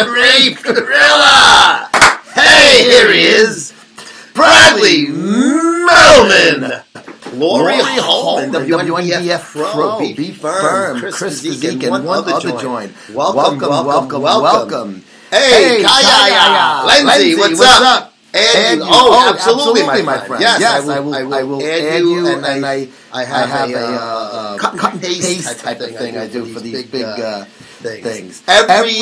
Grape Gorilla! Hey, here he is! Bradley Melman! Lori Holman, WNBF Pro, Be Firm, Chris Physique, and one other joint. Welcome. Hey, Kaya! Lindsey, what's up? And absolutely, my friend. Yes, I will add you, and I have a cut and paste type of thing I do for these big things. Every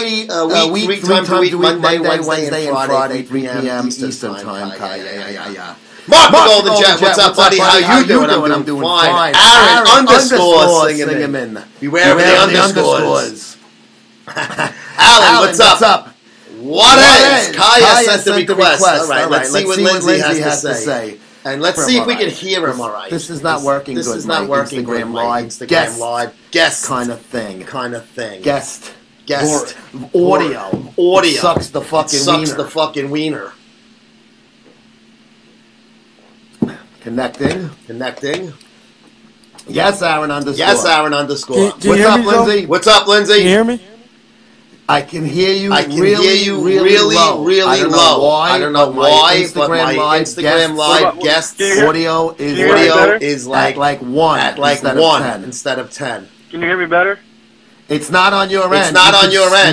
week, 3 times a week, Monday, Wednesday, and Friday, 3 p.m. Eastern Time. Kaya. Mark the Golden Jet, what's up, buddy? How you doing? I'm doing fine. Aaron underscore singing in. Beware of the underscores. Alan, what's up? What is? Kaya sent the request. All right, let's see what Lindsey has to say. And let's see if we can hear him all right. This is not working good. This is not working good. Instagram Live. Guest kind of thing. Guest. Audio. Sucks the fucking wiener. Connecting. Yes, Aaron underscore. What's up, Lindsey? Can you hear me? I can hear you. Really low. I don't know why, but my Instagram Live guest audio is like 1 instead of 10. Can you hear me better? It's not on your end.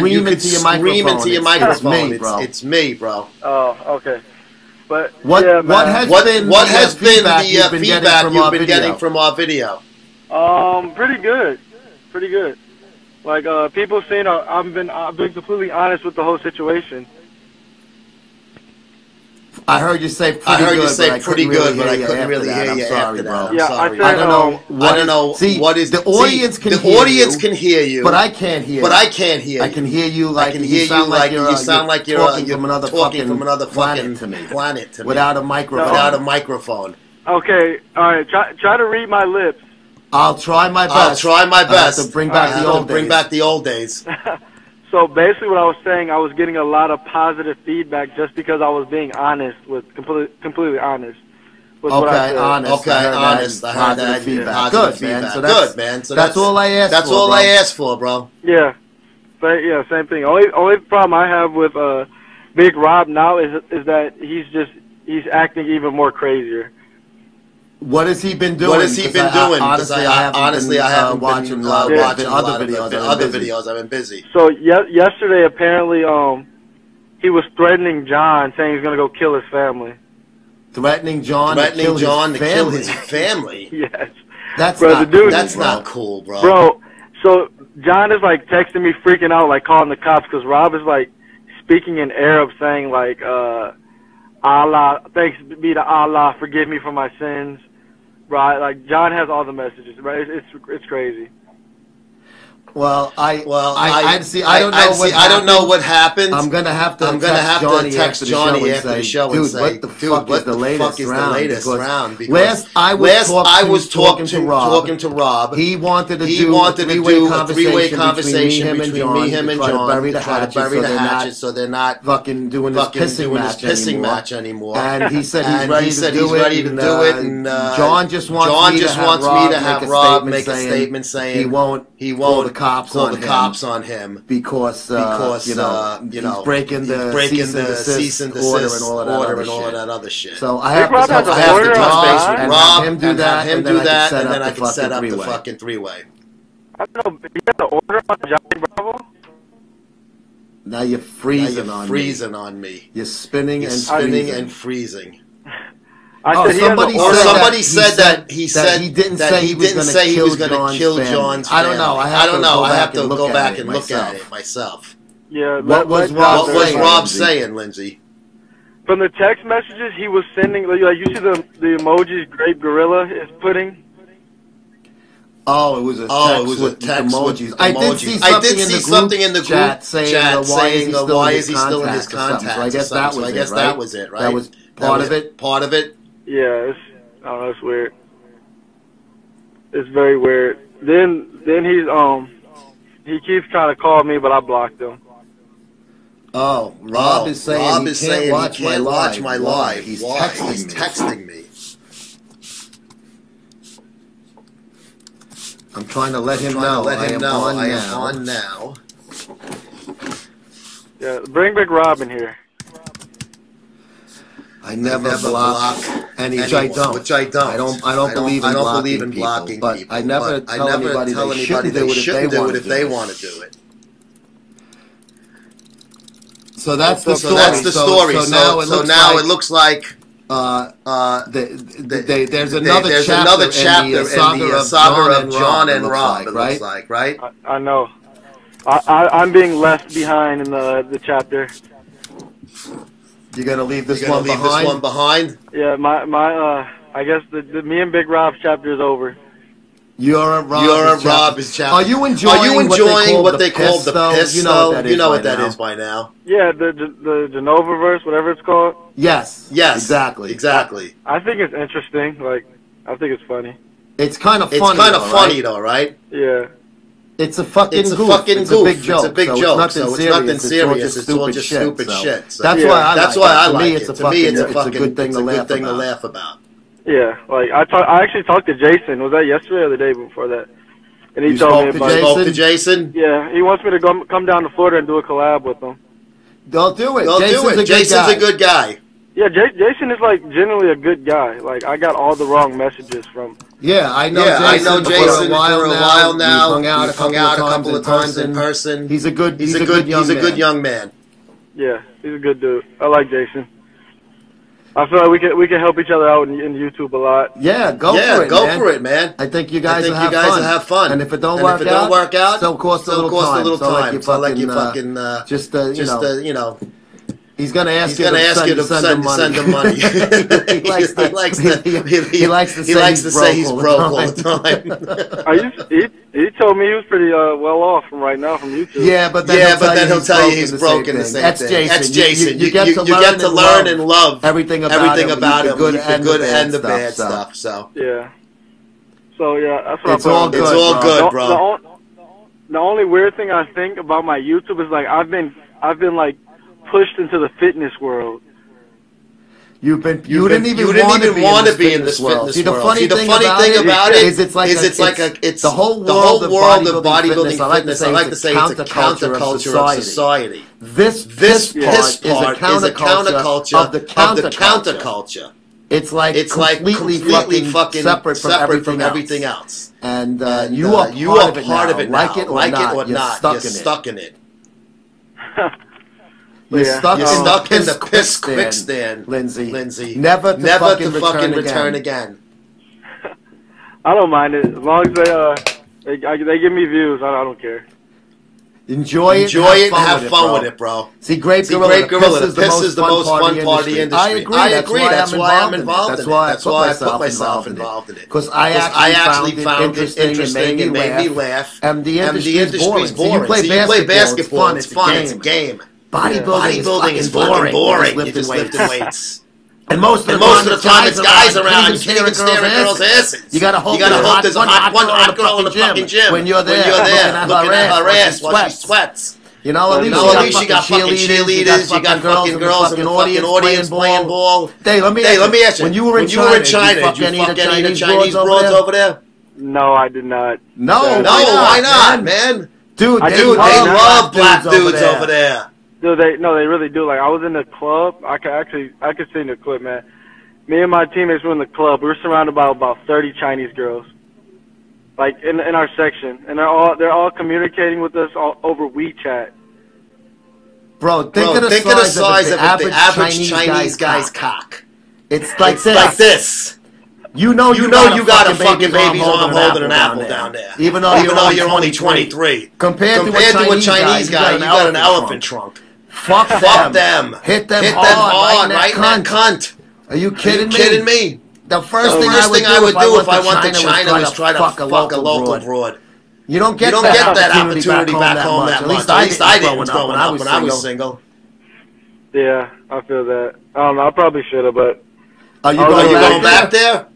You can scream into your microphone. It's me, bro. Oh, okay. But what has been the feedback you've been getting from our video? Pretty good. Like people saying I've been completely honest with the whole situation. I heard you say pretty good, but I couldn't really hear you after that. Yeah, I don't know. See, what is the audience can hear you, but I can't hear. I can hear. I can hear you like you sound like you're talking from another fucking planet to me without a microphone. Okay, all right. Try to read my lips. I'll try my best. To bring back the old days. So basically what I was saying, I was getting a lot of positive feedback just because I was being honest, completely honest. Honest. I heard that. Feedback. Good, man. So that's all I asked for. That's all I asked for, bro. Yeah. Same thing. Only problem I have with Big Rob now is that he's acting even more crazier. What has he been doing? Honestly, I haven't been watching other videos. I've been busy. So yesterday, apparently, he was threatening John, saying he's gonna go kill his family. Threatening John to kill his family. Yes. That's not cool, bro. Bro, so John is like texting me, freaking out, like calling the cops, because Rob is like speaking in Arab, saying like, Allah, thanks be to Allah, forgive me for my sins. Right, like John has all the messages. Right, it's crazy. Well, I don't know what happened. I'm gonna have to text Johnny after the show and say, what the fuck is the latest round? Because I was talking to Rob. He wanted to do a three-way conversation between me, him, and John to try to bury the hatchet so they're not fucking doing this pissing match anymore. And he said he's ready to do it. And John just wants me to have Rob make a statement saying he won't call the cops on him because he's breaking the cease and desist order and all of that other shit. So I have to touch base with Rob and have him do that, and then I can set up the fucking three-way. I don't know. You got the order on Johnny Bravo? Now you're freezing on me. You're spinning and freezing. Somebody said that he didn't say he was going to kill John's family. I don't know. I have to go back and look at it myself. Yeah. What was Rob saying, Lindsey? From the text messages he was sending, like you see the emojis Grape Gorilla is putting. Oh, it was a text emojis. I did see something in the group chat saying why is he still in his contacts? So I guess that was it, right? That was part of it. Yeah, I don't know, it's weird. It's very weird. Then he keeps trying to call me, but I blocked him. Oh, Rob is saying he can't watch my live. He's texting me. I'm trying to let him know. I am on now. Yeah, bring Big Rob in here. I never block anyone, which I don't. I don't believe in blocking people, but I never tell anybody they shouldn't do it if they want to do it. So that's the story. So now it looks like there's another chapter in the saga of John and Rob. It looks like, right? I know. I'm being left behind in the chapter. You're gonna leave this one behind? Yeah, I guess the me and Big Rob's chapter is over. You're Rob's chapter. Are you enjoying what they call the piss? You know what that is by now. Yeah, the Genovaverse, whatever it's called. Yes, exactly. I think it's interesting. Like, I think it's funny. It's kind of funny though, right? Yeah. It's a fucking goof. It's a big joke. So it's nothing serious. It's all just stupid shit. So that's why I like it. To me, it's a good thing to laugh about. Yeah, like I actually talked to Jason. Was that yesterday or the day before that? And he told me about spoke to Jason. Yeah, he wants me to come down to Florida and do a collab with him. Don't do it. Jason's a good guy. Yeah, Jason is like generally a good guy. Like, I got all the wrong messages from. Yeah, I know Jason for a while now. We've hung out a couple of times in person. He's a good young man. Yeah, he's a good dude. I like Jason. I feel like we can help each other out in YouTube a lot. Yeah, go for it, man. I think you guys will have fun. And if it don't work out, so cost a little time. So like you fucking just you know. He's going to ask you to send him money. He likes to say he's broke all the time. He told me he was pretty well off from right now from YouTube. Yeah, but then he'll tell you he's broke in the same thing. That's Jason. You get to learn and love everything about him, the good and the bad stuff. So yeah. So yeah, that's what it's all good. It's all good, bro. The only weird thing I think about my YouTube is like I've been like pushed into the fitness world. You didn't even want to be in this world. See, the funny thing about it is it's the whole world of bodybuilding fitness. I like to say it's a counterculture of society. This part is a counterculture of the counterculture. It's completely fucking separate from everything else. And you are part of it now. Like it or not, you're stuck in it. You're stuck in the piss quicksand, Lindsey. Never to fucking return again. I don't mind it as long as they give me views. I don't care. Enjoy it and have fun with it, bro. See, Great Gorilla, the piss is the most fun part of the industry. I agree. That's why I'm involved in it. That's why I put myself involved in it. Because I actually found it interesting and made me laugh. And the industry's boring. So you play basketball, it's fun, it's a game. Bodybuilding is fucking boring. You're just lifting weights. And most of the time it's guys around. You can't even stare at girls' asses. You gotta hope there's one hot girl in the fucking gym when you're there looking at her ass while she sweats. You know, at least you got fucking cheerleaders, you got fucking girls in the fucking audience playing ball. Hey, let me ask you. When you were in China, did you fuck any of the Chinese broads over there? No, I did not. No, why not, man? Dude, they love black dudes over there. No, they really do. Like, I was in the club. I could see in the clip, man. Me and my teammates were in the club. We were surrounded by about 30 Chinese girls, like in our section, and they're all communicating with us all over WeChat. Bro, think of the size of the average Chinese guy's cock. It's like this. You know you got a fucking baby's arm holding an apple down there. Even though you're only 23. Compared to a Chinese guy, you got an elephant trunk. Fuck them. Hit them hard, right in that cunt. Are you kidding me? The first thing I would do if I went to China was try to fuck a local broad. You don't get that opportunity back home that much. At least I didn't growing up when I was single. Yeah, I feel that. I don't know. I probably should have, but. Are you going back there?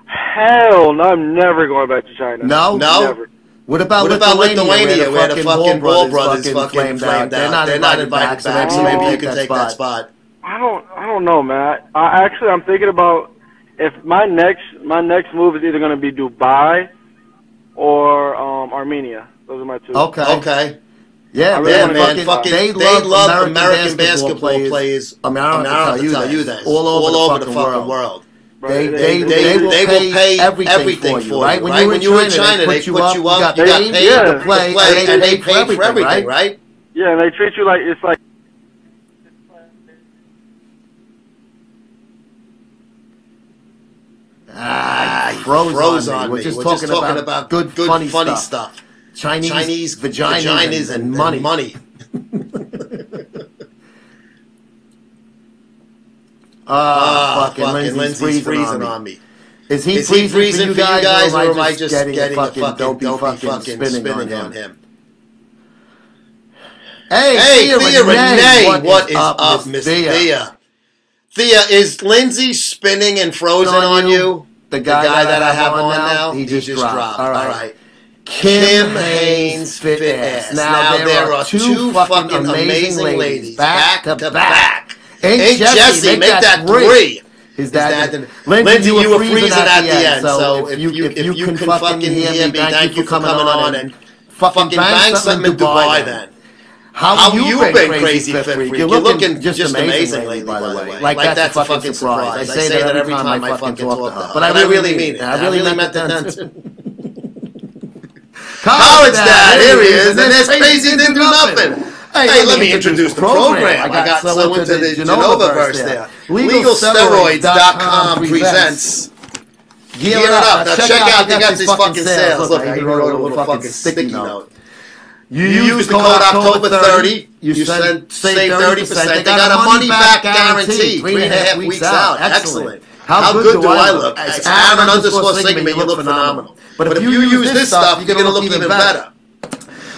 Hell no, I'm never going back to China. No? Never. What about Lithuania, where the fucking Ball brothers fucking flamed out? They're not invited back, so maybe you can take that spot. I don't know, man. I'm thinking about if my next move is either going to be Dubai or Armenia. Those are my two. Okay. Yeah, really man. They love American basketball players. I mean, I don't have to tell you that. All over the fucking world. They will pay everything for you, right? When you were in China, they put you up. You got paid to play, and they pay for everything, right? Yeah, and they treat you like it's like. Froze on me. We're just talking about good, funny stuff. Chinese vaginas and money. Fucking Lindsey's freezing on me. Is he freezing for you guys, or am I just getting a fucking dopey fucking spinning on him? Hey, Thea Renee, what is up, Miss Thea? Thea, is Lindsey spinning and frozen on you? The guy that I have on now? He just dropped. All right. Kim Haynes Fit Ass. Now there are two fucking amazing ladies back to back. Ain't Jesse, make that three. Lindsey, you were freezing at the end, so if you can fucking hear me, thank you for coming on and fucking bang something in Dubai then. How you been, Crazy Fit Freak? You're looking just amazing lately, by the way. Like that's a fucking surprise. I say that every time I fucking talk to her. But I really mean it. I really meant that. College Dad, here he is, and this Crazy didn't do nothing. Hey, let me introduce the program. I got someone to the Genova-verse there. LegalSteroids.com presents Gearin Up. Now check out, they got these fucking sales. Look, I wrote a little fucking sticky note. You use the code October30, you save 30%. They got a money-back guarantee, 3.5 weeks out. Excellent. How good do I look? It's Aaron_Sigma, you look phenomenal. But if you use this stuff, you're going to look even better.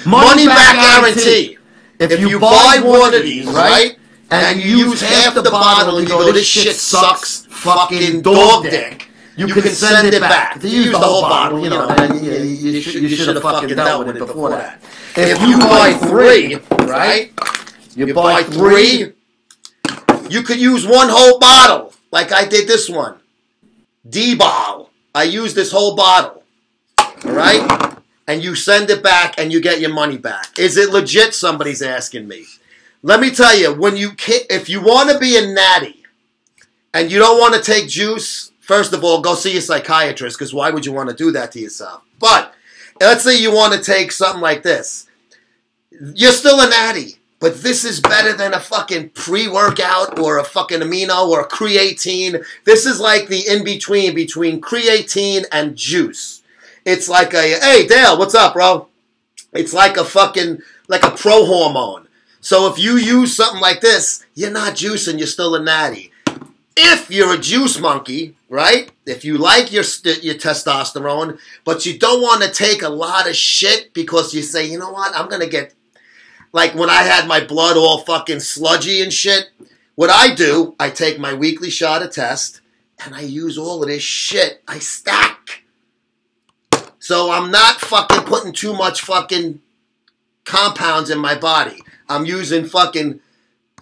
Money-back guarantee. If you buy one of these, right, and you use half the bottle and you go, this shit sucks fucking dog dick, you can send it back. If you use the whole bottle, you know, you should have fucking dealt with it before that. If you buy three, right, you buy three, you could use one whole bottle, like I did this one. D-ball. I used this whole bottle, all right? And you send it back and you get your money back. Is it legit? Somebody's asking me. Let me tell you, if you want to be a natty and you don't want to take juice, first of all, go see a psychiatrist, because why would you want to do that to yourself? But let's say you want to take something like this. You're still a natty, but this is better than a fucking pre-workout or a fucking amino or a creatine. This is like the in-between between creatine and juice. It's like hey, Dale, what's up, bro? It's like a pro hormone. So if you use something like this, you're not juicing, you're still a natty. If you're a juice monkey, right? If you like your testosterone, but you don't want to take a lot of shit because you say, you know what, I'm going to get, like when I had my blood all fucking sludgy and shit, what I do, I take my weekly shot of test, and I use all of this shit. I stack. So I'm not fucking putting too much fucking compounds in my body. I'm using fucking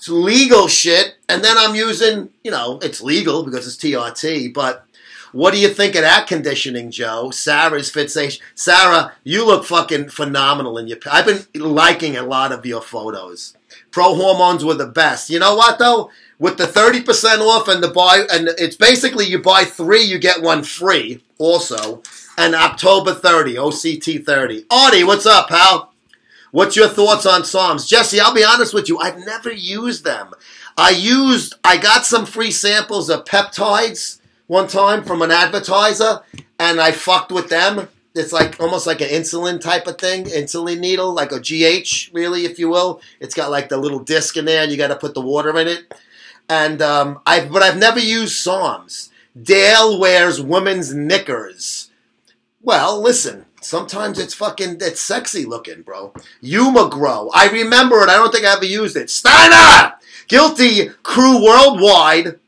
legal shit, and then I'm using, you know, it's legal because it's TRT, but what do you think of that conditioning, Joe? Sarah's fixation. Sarah, you look fucking phenomenal in your... I've been liking a lot of your photos. Pro hormones were the best. You know what, though? With the 30% off and it's basically you buy three, you get one free also. And October 30, OCT 30. Artie, what's up, pal? What's your thoughts on Psalms? Jesse, I'll be honest with you. I've never used them. I got some free samples of peptides one time from an advertiser, and I fucked with them. It's like almost like an insulin type of thing, insulin needle, like a GH, really, if you will. It's got like the little disc in there, and you got to put the water in it. And but I've never used Psalms. Dale wears women's knickers. Well, listen. Sometimes it's sexy looking, bro. Yuma Grow. I remember it. I don't think I ever used it. Steiner! Guilty Crew Worldwide.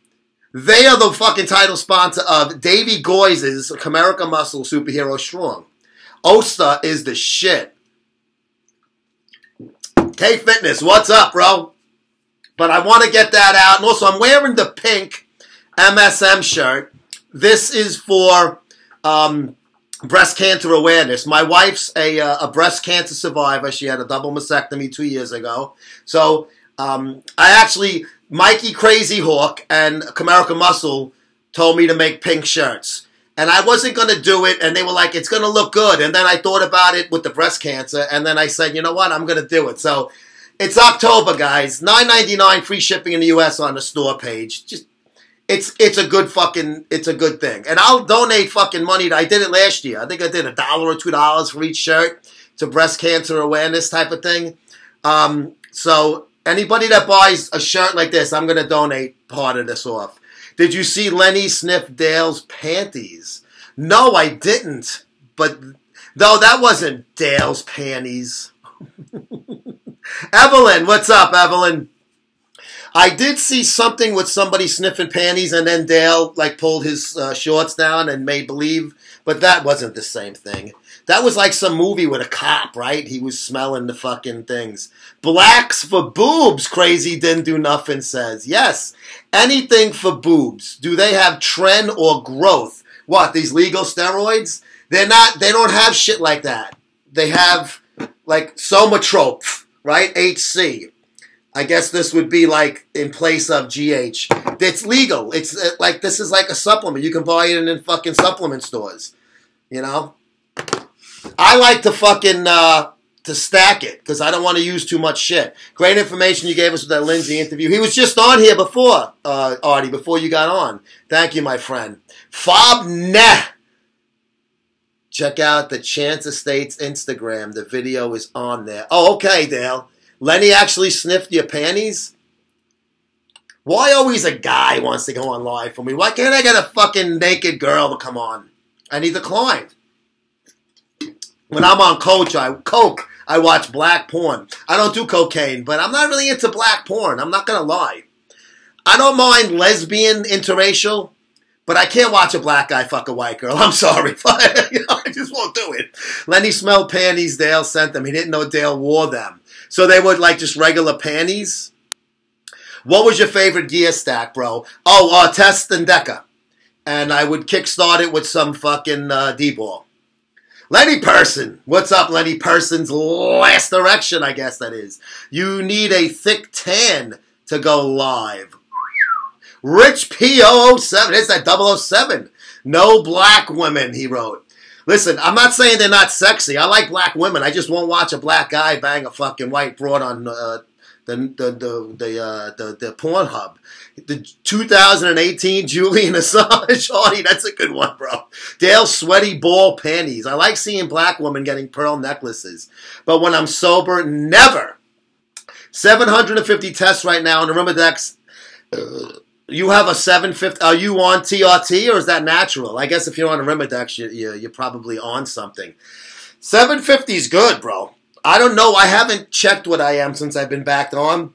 They are the fucking title sponsor of Davey Goyes' Comerica Muscle Superhero Strong. Osta is the shit. K-Fitness, what's up, bro? But I want to get that out. And also, I'm wearing the pink MSM shirt. This is for... breast cancer awareness. My wife's a breast cancer survivor. She had a double mastectomy 2 years ago. So Mikey Crazy Hawk and Comerica Muscle told me to make pink shirts. And I wasn't going to do it, and they were like, it's going to look good. And then I thought about it with the breast cancer, and then I said, you know what, I'm going to do it. So it's October, guys. $9.99 free shipping in the U.S. on the store page. Just it's a good thing. And I'll donate fucking money. I did it last year. I think I did $1 or $2 for each shirt. It's a breast cancer awareness type of thing. So anybody that buys a shirt like this, I'm going to donate part of this off. Did you see Lenny sniff Dale's panties? No, I didn't. But, no, that wasn't Dale's panties. Evelyn, what's up, Evelyn? I did see something with somebody sniffing panties and then Dale, like, pulled his shorts down and made believe. But that wasn't the same thing. That was like some movie with a cop, right? He was smelling the fucking things. Blacks for boobs, Crazy Didn't Do Nothing says. Yes, anything for boobs. Do they have trend or growth? What, these legal steroids? They don't have shit like that. They have, like, somatrope, right? HC. I guess this would be, like, in place of GH. It's legal. It's like, this is like a supplement. You can buy it in fucking supplement stores. You know? I like to fucking, to stack it, because I don't want to use too much shit. Great information you gave us with that Lindsey interview. He was just on here before, Artie, before you got on. Thank you, my friend. Fob Nah. Check out the Chance Estates Instagram. The video is on there. Oh, okay, Dale. Lenny actually sniffed your panties? Why always a guy wants to go on live for me? Why can't I get a fucking naked girl to come on? And he declined. When I'm on coke, I watch black porn. I don't do cocaine, but I'm not really into black porn. I'm not going to lie. I don't mind lesbian, interracial, but I can't watch a black guy fuck a white girl. I'm sorry. I just won't do it. Lenny smelled panties Dale sent them. He didn't know Dale wore them. So they were like just regular panties. What was your favorite gear stack, bro? Oh, Test and Deca. And I would kickstart it with some fucking D-ball. Lenny Person. What's up, Lenny Person's last erection, I guess that is. You need a thick tan to go live. Rich P007. It's that 007. No black women, he wrote. Listen, I'm not saying they're not sexy. I like black women. I just won't watch a black guy bang a fucking white broad on the Pornhub. The 2018 Julian Assange. Artie, that's a good one, bro. Dale's sweaty ball panties. I like seeing black women getting pearl necklaces. But when I'm sober, never. 750 tests right now on the Rimidex. You have a 750. Are you on TRT or is that natural? I guess if you're on a Rimidex, you're probably on something. 750 is good, bro. I don't know. I haven't checked what I am since I've been back on.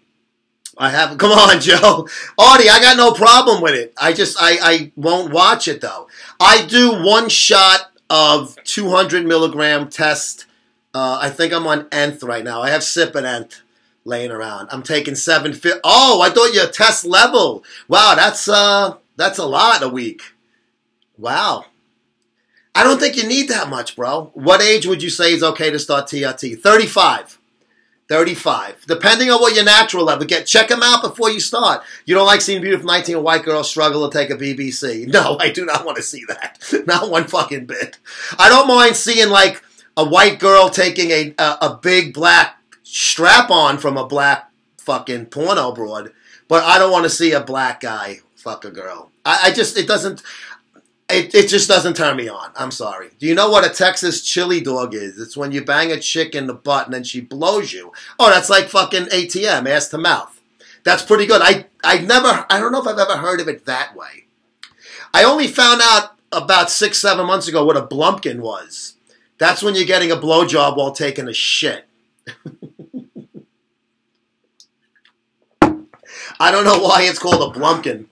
I haven't. Come on, Joe. Artie, I got no problem with it. I won't watch it, though. I do one shot of 200 milligram test. I think I'm on nth right now. I have sip and nth laying around. I'm taking 750. Oh, I thought your test level. Wow, that's a lot a week. Wow. I don't think you need that much, bro. What age would you say is okay to start TRT? 35. 35. Depending on what your natural level. Check them out before you start. You don't like seeing a beautiful 19 white girl struggle to take a BBC. No, I do not want to see that. Not one fucking bit. I don't mind seeing like a white girl taking a big black strap-on from a black fucking porno broad. But I don't want to see a black guy fuck a girl. It just doesn't turn me on. I'm sorry. Do you know what a Texas chili dog is? It's when you bang a chick in the butt and then she blows you. Oh, that's like fucking ATM, ass to mouth. That's pretty good. I don't know if I've ever heard of it that way. I only found out about 6-7 months ago what a blumpkin was. That's when you're getting a blowjob while taking a shit. I don't know why it's called a blumpkin.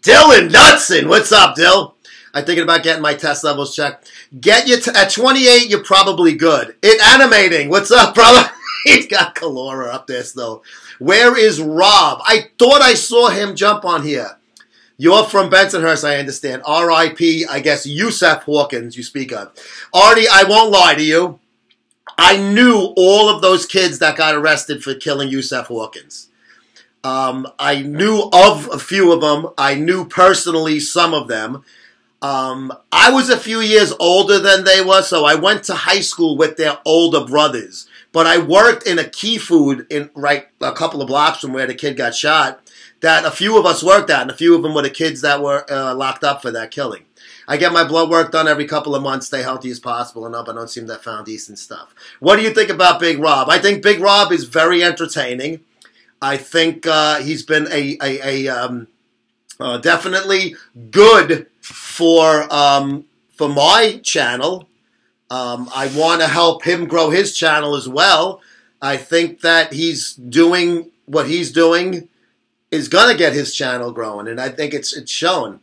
Dylan Knudsen, what's up, Dill? I'm thinking about getting my test levels checked. At 28, you're probably good. Animating, what's up, brother? He's got Calora up there still. Where is Rob? I thought I saw him jump on here. You're from Bensonhurst, I understand. R.I.P., I guess, Yusef Hawkins you speak of. Artie, I won't lie to you. I knew all of those kids that got arrested for killing Yusef Hawkins. I knew of a few of them. I knew personally some of them. I was a few years older than they were, so I went to high school with their older brothers. But I worked in a Key Food right a couple of blocks from where the kid got shot that a few of us worked at, and a few of them were the kids that were locked up for that killing. I get my blood work done every couple of months, stay healthy as possible, and I don't seem to have found decent stuff. What do you think about Big Rob? I think Big Rob is very entertaining. I think he's been definitely good for my channel. I want to help him grow his channel as well. I think that he's doing what he's doing is going to get his channel growing, and I think it's shown.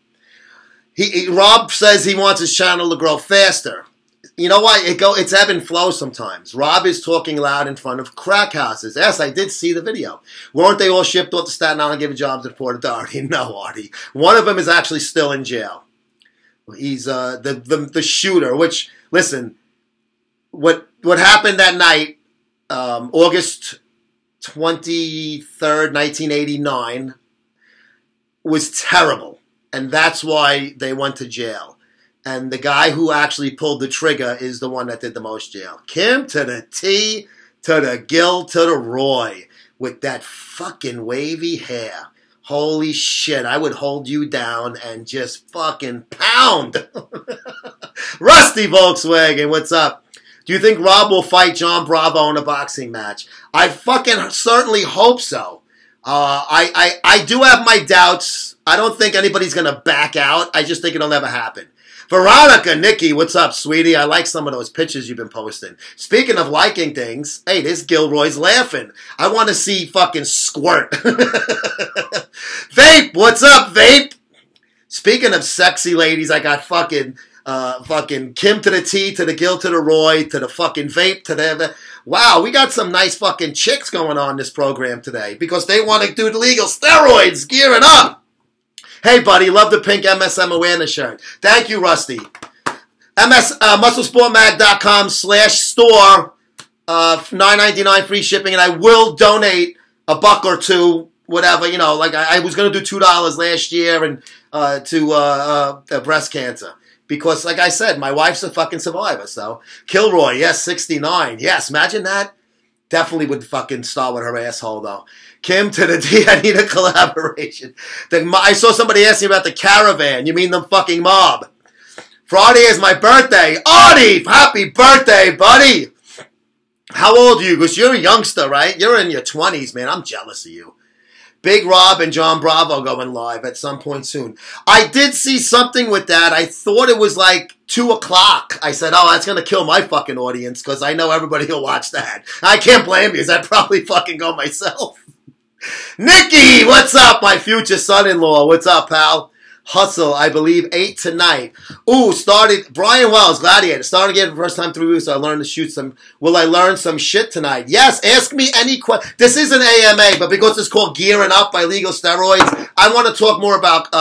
Rob says he wants his channel to grow faster. You know why? It's ebb and flow sometimes. Rob is talking loud in front of crack houses. Yes, I did see the video. Weren't they all shipped off to Staten Island and given jobs to Port Authority? No, Artie. One of them is actually still in jail. He's the shooter, which, listen, what happened that night, August 23rd, 1989, was terrible. And that's why they went to jail. And the guy who actually pulled the trigger is the one that did the most jail. Kim to the T, to the Gil, to the Roy, with that fucking wavy hair. Holy shit, I would hold you down and just fucking pound. Rusty Volkswagen, what's up? Do you think Rob will fight John Bravo in a boxing match? I fucking certainly hope so. I do have my doubts. I don't think anybody's going to back out. I just think it'll never happen. Veronica, Nikki, what's up, sweetie? I like some of those pictures you've been posting. Speaking of liking things, hey, this Gilroy's laughing. I want to see fucking squirt. Vape, what's up, Vape? Speaking of sexy ladies, I got fucking Kim to the T, to the Gil, to the Roy, to the fucking Vape, to the... Wow, we got some nice fucking chicks going on this program today because they want to do the legal steroids, gearing up. Hey, buddy, love the pink MSM awareness shirt. Thank you, Rusty. MuscleSportMag.com/store, $9.99 free shipping, and I will donate $1 or $2, whatever, you know, like I was going to do $2 last year and to breast cancer. Because, like I said, my wife's a fucking survivor, so. Kilroy, yes, 69. Yes, imagine that. Definitely would fucking start with her asshole, though. Kim to the D, I need a collaboration. I saw somebody ask me about the caravan. You mean the fucking mob. Friday is my birthday. Artie, happy birthday, buddy. How old are you? Because you're a youngster, right? You're in your 20s, man. I'm jealous of you. Big Rob and John Bravo going live at some point soon. I did see something with that. I thought it was like 2 o'clock. I said, oh, that's going to kill my fucking audience because I know everybody will watch that. I can't blame you because I'd probably fucking go myself. Nikki, what's up? My future son-in-law. What's up, pal? Hustle, I believe, 8 tonight. Ooh, started, Brian Wells, Gladiator. Started again for the first time 3 weeks, so I learned to shoot some. Will I learn some shit tonight? Yes, ask me any question. This is an AMA, but because it's called Gearing Up by Legal Steroids, I want to talk more about,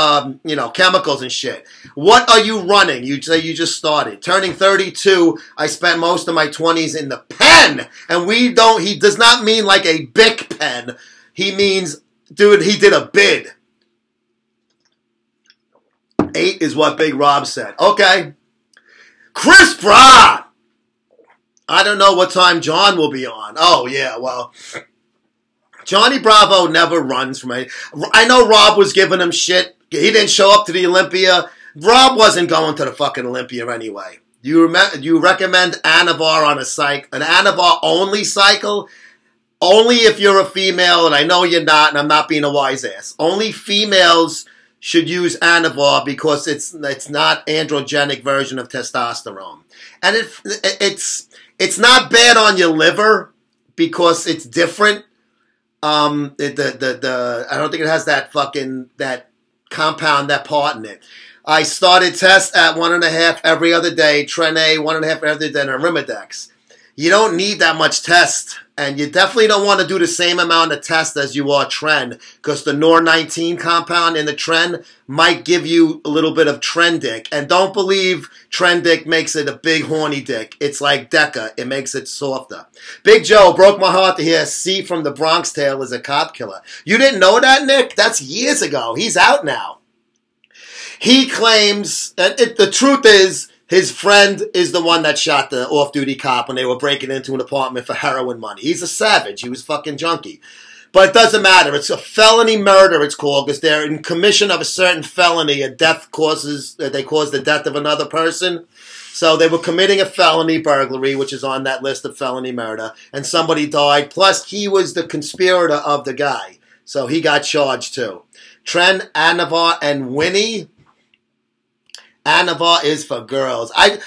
chemicals and shit. What are you running? You say you just started. Turning 32, I spent most of my 20s in the pen. And he does not mean like a Bic pen. He means, dude, he did a bid. 8 is what Big Rob said. Okay. Chris Brown. I don't know what time John will be on. Oh, yeah, well. Johnny Bravo never runs from me. I know Rob was giving him shit. He didn't show up to the Olympia. Rob wasn't going to the fucking Olympia anyway. You recommend Anavar on an Anavar only cycle? Only if you're a female, and I know you're not, and I'm not being a wise ass. Only females should use Anavar because it's not androgenic version of testosterone, and it's not bad on your liver because it's different. I don't think it has that compound, that part in it. I started test at 1.5 every other day, Trene 1.5 every other day, and Arimidex. You don't need that much test. And you definitely don't want to do the same amount of test as you are Tren, because the NOR19 compound in the Tren might give you a little bit of Tren dick. And don't believe Tren dick makes it a big horny dick. It's like Deca. It makes it softer. Big Joe, broke my heart to hear C from the Bronx Tale is a cop killer. You didn't know that, Nick? That's years ago. He's out now. He claims, and the truth is, his friend is the one that shot the off-duty cop when they were breaking into an apartment for heroin money. He's a savage. He was fucking junkie. But it doesn't matter. It's a felony murder, it's called, because they're in commission of a certain felony. They cause the death of another person. So they were committing a felony burglary, which is on that list of felony murder, and somebody died. Plus, he was the conspirator of the guy. So he got charged, too. Tren, Anavar, and Winnie. Anavar is for girls. I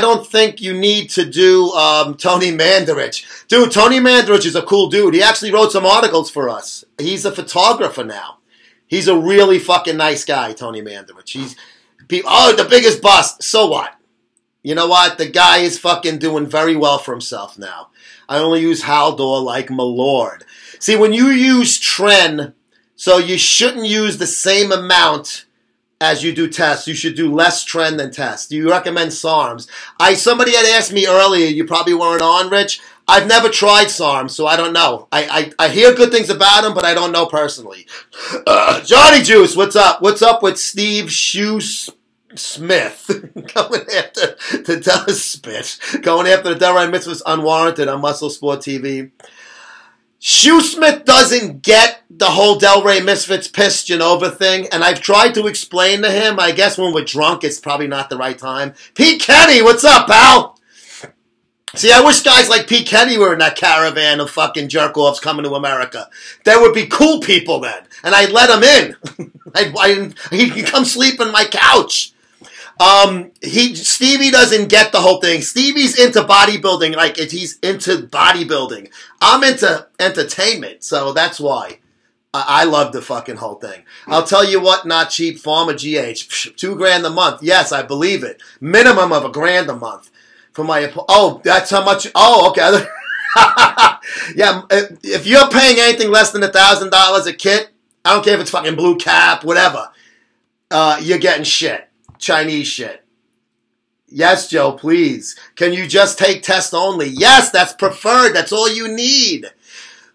don't think you need to do Tony Mandarich. Dude, Tony Mandarich is a cool dude. He actually wrote some articles for us. He's a photographer now. He's a really fucking nice guy, Tony Mandarich. The biggest bust. So what? You know what? The guy is fucking doing very well for himself now. I only use Haldor like my lord. See, when you use Tren, so you shouldn't use the same amount as you do tests. You should do less Tren than tests. Do you recommend SARMs? Somebody had asked me earlier, you probably weren't on, Rich. I've never tried SARMs, so I don't know. I hear good things about them, but I don't know personally. Johnny Juice, what's up? What's up with Steve Smith? Going after the Delray Mitzvahs unwarranted on Muscle Sport TV. Shoesmith doesn't get the whole Delray Misfits piss Genova thing, and I've tried to explain to him. I guess when we're drunk, it's probably not the right time. Pete Kenny, what's up, pal? See, I wish guys like Pete Kenny were in that caravan of fucking jerk-offs coming to America. There would be cool people then, and I'd let him in. He can come sleep on my couch. Stevie doesn't get the whole thing. Stevie's into bodybuilding, like he's into bodybuilding. I'm into entertainment, so that's why I love the fucking whole thing. I'll tell you what, not cheap. Farmer GH, $2,000 a month. Yes, I believe it. Minimum of $1,000 a month for my. Oh, that's how much. Oh, okay. Yeah, if you're paying anything less than $1,000 a kit, I don't care if it's fucking Blue Cap, whatever. You're getting shit. Chinese shit. Yes, Joe, please. Can you just take test only? Yes, that's preferred. That's all you need.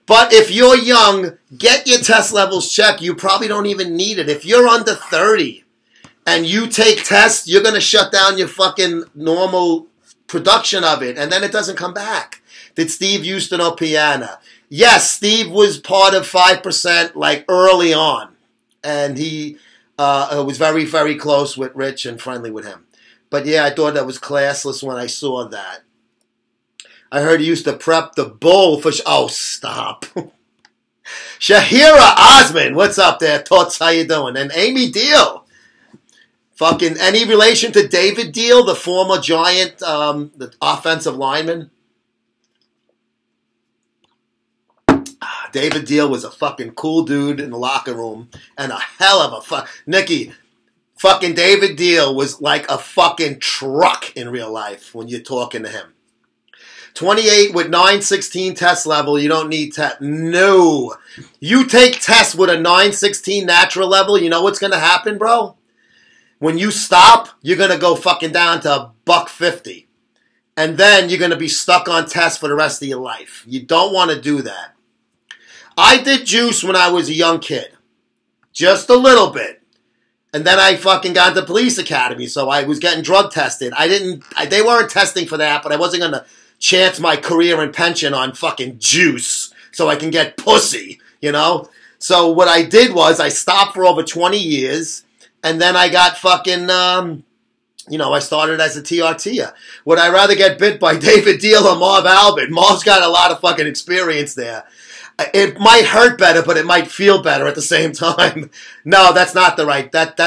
But if you're young, get your test levels checked. You probably don't even need it. If you're under 30 and you take tests, you're going to shut down your fucking normal production of it, and then it doesn't come back. Did Steve Houston or Piana? Yes, Steve was part of 5% like early on, and he was very, very close with Rich and friendly with him. But yeah, I thought that was classless when I saw that. I heard he used to prep the bull for... Oh, stop. Shahira Osman, what's up there? Tots, how you doing? And Amy Deal. Fucking any relation to David Deal, the former Giant, the offensive lineman? David Deal was a fucking cool dude in the locker room and a hell of a Nikki, fucking David Deal was like a fucking truck in real life when you're talking to him. 28 with 916 test level, you don't need test. No. You take tests with a 916 natural level, you know what's going to happen, bro? When you stop, you're going to go fucking down to $150. And then you're going to be stuck on tests for the rest of your life. You don't want to do that. I did juice when I was a young kid. Just a little bit. And then I fucking got into police academy, so I was getting drug tested. They weren't testing for that, but I wasn't going to chance my career and pension on fucking juice so I can get pussy, you know? So what I did was I stopped for over 20 years, and then I got fucking, I started as a TRT. Would I rather get bit by David Deal or Marv Albert? Marv's got a lot of fucking experience there. It might hurt better, but it might feel better at the same time. No, that's not the right. That's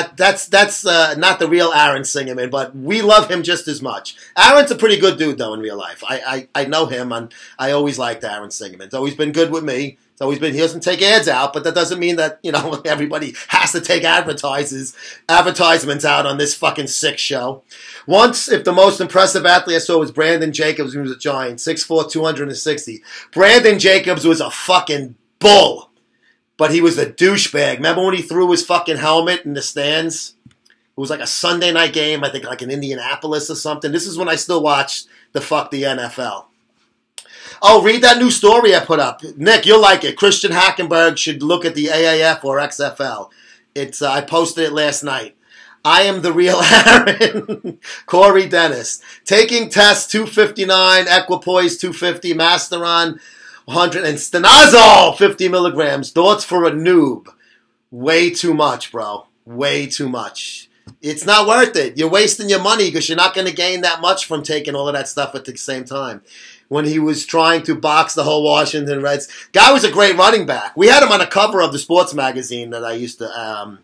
not the real Aaron Singerman, but we love him just as much. Aaron's a pretty good dude, though, in real life. I know him, and I always liked Aaron Singerman. He's always been good with me. So he doesn't take ads out, but that doesn't mean that, everybody has to take advertisements out on this fucking sick show. Once, if the most impressive athlete I saw was Brandon Jacobs, who was a giant, 6'4", 260. Brandon Jacobs was a fucking bull, but he was a douchebag. Remember when he threw his fucking helmet in the stands? It was like a Sunday night game, I think like in Indianapolis or something. This is when I still watched the NFL. Oh, read that new story I put up. Nick, you'll like it. Christian Hackenberg should look at the AAF or XFL. I posted it last night. I am the real Aaron. Corey Dennis. Taking tests 259, Equipoise 250, Masteron 100, and Stenazol 50 milligrams. Thoughts for a noob. Way too much, bro. Way too much. It's not worth it. You're wasting your money because you're not going to gain that much from taking all of that stuff at the same time. When he was trying to box the whole Washington Reds. Guy was a great running back. We had him on the cover of the sports magazine that I used to,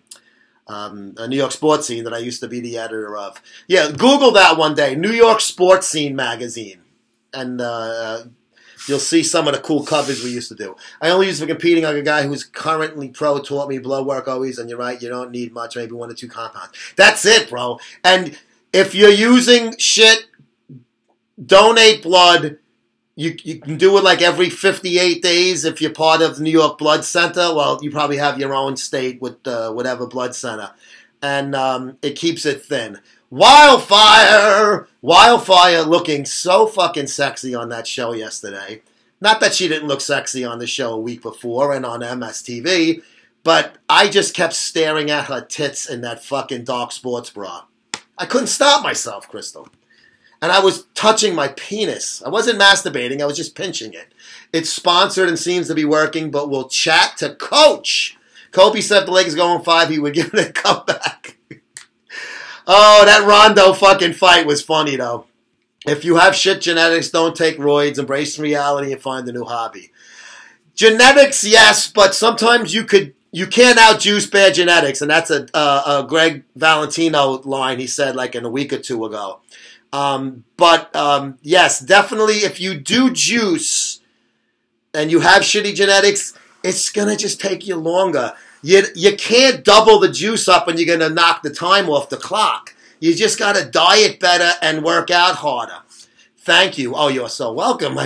a New York Sports Scene that I used to be the editor of. Yeah, Google that one day, New York Sports Scene magazine. And you'll see some of the cool covers we used to do. I only use it for competing like a guy who's currently pro, taught me blood work always, and you're right, you don't need much, maybe 1 or 2 compounds. That's it, bro. And if you're using shit, donate blood. You can do it like every 58 days if you're part of the New York Blood Center. Well, you probably have your own state with whatever blood center. And it keeps it thin. Wildfire looking so fucking sexy on that show yesterday. Not that she didn't look sexy on the show a week before and on MSTV, but I just kept staring at her tits in that fucking dark sports bra. I couldn't stop myself, Crystal. And I was touching my penis. I wasn't masturbating. I was just pinching it. It's sponsored and seems to be working, but we'll chat to Coach. Kobe said if the Lakers go on 5, he would give it a comeback. Oh, that Rondo fucking fight was funny, though. If you have shit genetics, don't take roids. Embrace reality and find a new hobby. Genetics, yes, but sometimes you can't outjuice bad genetics. And that's a Greg Valentino line he said like in a week or 2 ago. Yes, definitely if you do juice and you have shitty genetics, it's going to just take you longer. You can't double the juice up and you're going to knock the time off the clock. You just got to diet better and work out harder. Thank you. Oh, you're so welcome.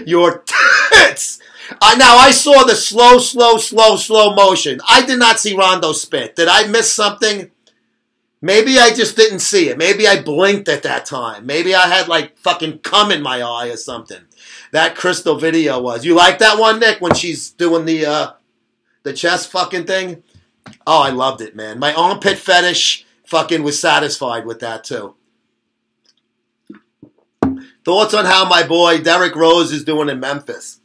Your tits. Now, I saw the slow motion. I did not see Rondo spit. Did I miss something? Maybe I just didn't see it. Maybe I blinked at that time. Maybe I had like fucking cum in my eye or something. That Crystal video was. You like that one, Nick, when she's doing the chest fucking thing? Oh, I loved it, man. My armpit fetish fucking was satisfied with that too. Thoughts on how my boy Derrick Rose is doing in Memphis?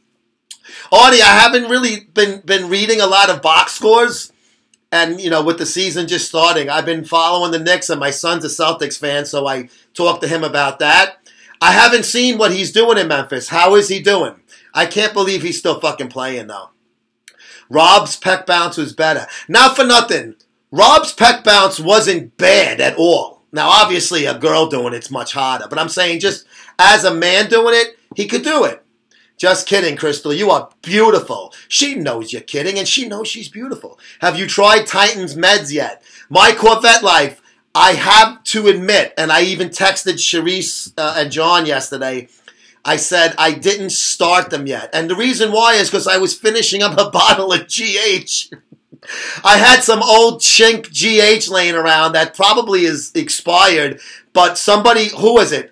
Artie, I haven't really been reading a lot of box scores. And, with the season just starting, I've been following the Knicks, and my son's a Celtics fan, so I talked to him about that. I haven't seen what he's doing in Memphis. How is he doing? I can't believe he's still fucking playing, though. Rob's pec bounce was better. Not for nothing. Rob's pec bounce wasn't bad at all. Now, obviously, a girl doing it's much harder, but I'm saying just as a man doing it, he could do it. Just kidding, Crystal. You are beautiful. She knows you're kidding, and she knows she's beautiful. Have you tried Titan's meds yet? My Corvette life, I have to admit, and I even texted Sharice and John yesterday, I said I didn't start them yet. And the reason why is because I was finishing up a bottle of GH. I had some old chink GH laying around that probably is expired, but somebody, who was it?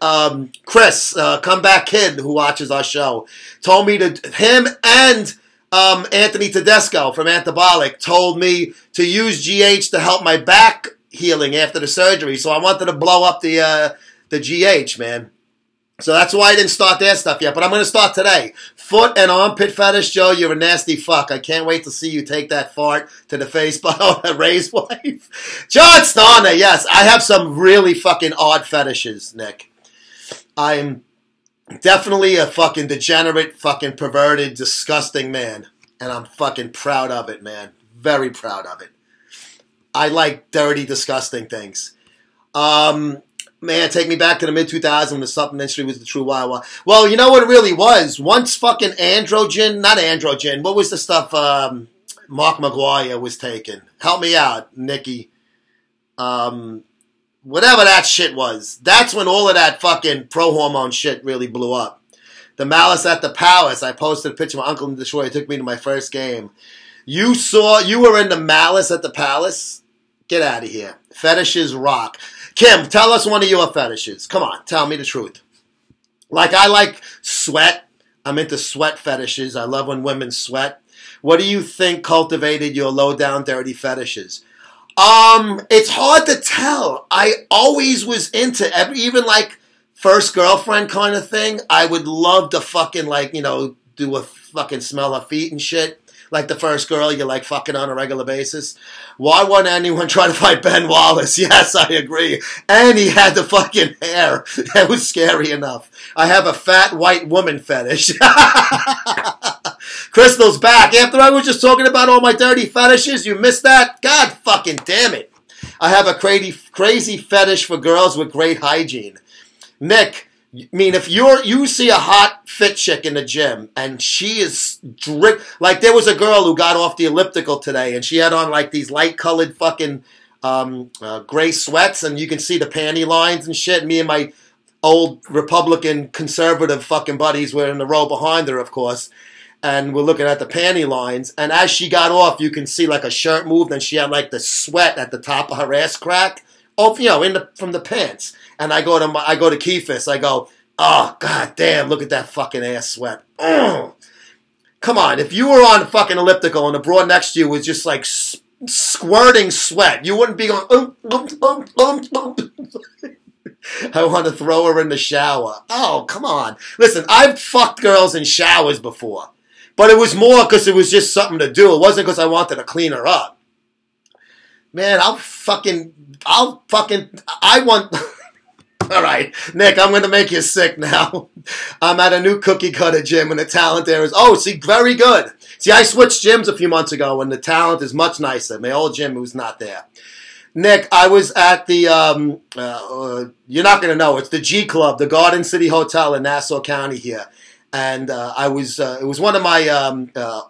Chris, Comeback Kid, who watches our show, told me him and Anthony Tedesco from Antabolic told me to use GH to help my back healing after the surgery. So I wanted to blow up the GH, man. So that's why I didn't start that stuff yet, but I'm going to start today. Foot and armpit fetish, Joe, you're a nasty fuck. I can't wait to see you take that fart to the face by Ray's wife. John Starner, yes, I have some really fucking odd fetishes, Nick. I'm definitely a fucking degenerate, fucking perverted, disgusting man, and I'm fucking proud of it, man. Very proud of it. I like dirty, disgusting things. Man, take me back to the mid-2000s when the supplement industry was the true wild wild. Well, you know what it really was? Once fucking not androgen, what was the stuff Mark McGuire was taking? Help me out, Nikki. Whatever that shit was. That's when all of that fucking pro-hormone shit really blew up. The Malice at the Palace. I posted a picture of my uncle in Detroit. He took me to my first game. You were in the Malice at the Palace? Get out of here. Fetishes rock. Kim, tell us one of your fetishes. Come on, tell me the truth. Like, I like sweat. I'm into sweat fetishes. I love when women sweat. What do you think cultivated your low-down, dirty fetishes? It's hard to tell. I always was into, even like first girlfriend kind of thing. I would love to fucking like, do a fucking smell her feet and shit. Like the first girl you're like fucking on a regular basis. Why wouldn't anyone try to fight Ben Wallace? Yes, I agree. And he had the fucking hair. That was scary enough. I have a fat white woman fetish. Crystal's back. After I was just talking about all my dirty fetishes, you missed that? God fucking damn it. I have a crazy fetish for girls with great hygiene. Nick, I mean, if you see a hot, fit chick in the gym, and she is like there was a girl who got off the elliptical today, and she had on like these light-colored fucking gray sweats, and you can see the panty lines and shit. Me and my old Republican conservative fucking buddies were in the row behind her, of course, and we're looking at the panty lines. And as she got off, you can see like a shirt moved, and she had like the sweat at the top of her ass crack. Oh, from the pants. And I go to Keefus. I go, oh, god damn, look at that fucking ass sweat. Ugh. Come on, if you were on fucking elliptical and the broad next to you was just like squirting sweat, you wouldn't be going, I want to throw her in the shower. Oh, come on. Listen, I've fucked girls in showers before. But it was more because it was just something to do. It wasn't because I wanted to clean her up. Man, I want... All right, Nick, I'm going to make you sick now. I'm at a new cookie cutter gym, and the talent there is... Oh, see, very good. See, I switched gyms a few months ago, and the talent is much nicer. My old gym was not there. Nick, I was at the... you're not going to know. It's the G Club, the Garden City Hotel in Nassau County here. And I was... it was one of my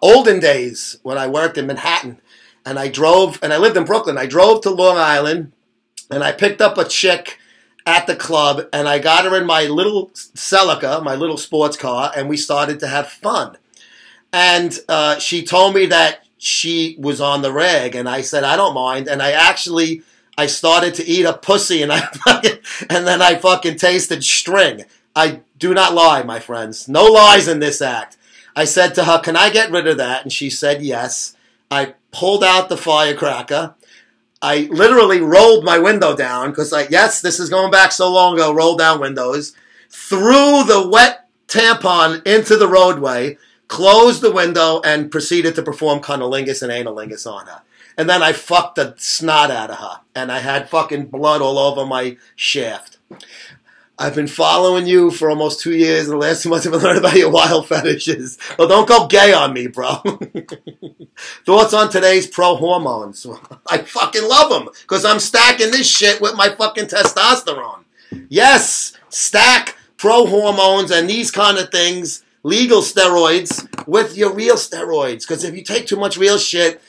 olden days when I worked in Manhattan. And I drove, and I lived in Brooklyn. I drove to Long Island, and I picked up a chick at the club, and I got her in my little Celica, my little sports car, and we started to have fun. And she told me that she was on the rag, and I said, I don't mind. And I started to eat a pussy, and then I fucking tasted string. I do not lie, my friends. No lies in this act. I said to her, can I get rid of that? And she said yes. I pulled out the firecracker. I literally rolled my window down because, yes, this is going back so long ago, roll down windows, threw the wet tampon into the roadway, closed the window, and proceeded to perform cunnilingus and analingus on her. And then I fucked the snot out of her, and I had fucking blood all over my shaft. I've been following you for almost 2 years, and the last 2 months I've been learning about your wild fetishes. Well, don't go gay on me, bro. Thoughts on today's pro-hormones? I fucking love them, because I'm stacking this shit with my fucking testosterone. Yes, stack pro-hormones and these kind of things, legal steroids, with your real steroids. Because if you take too much real shit,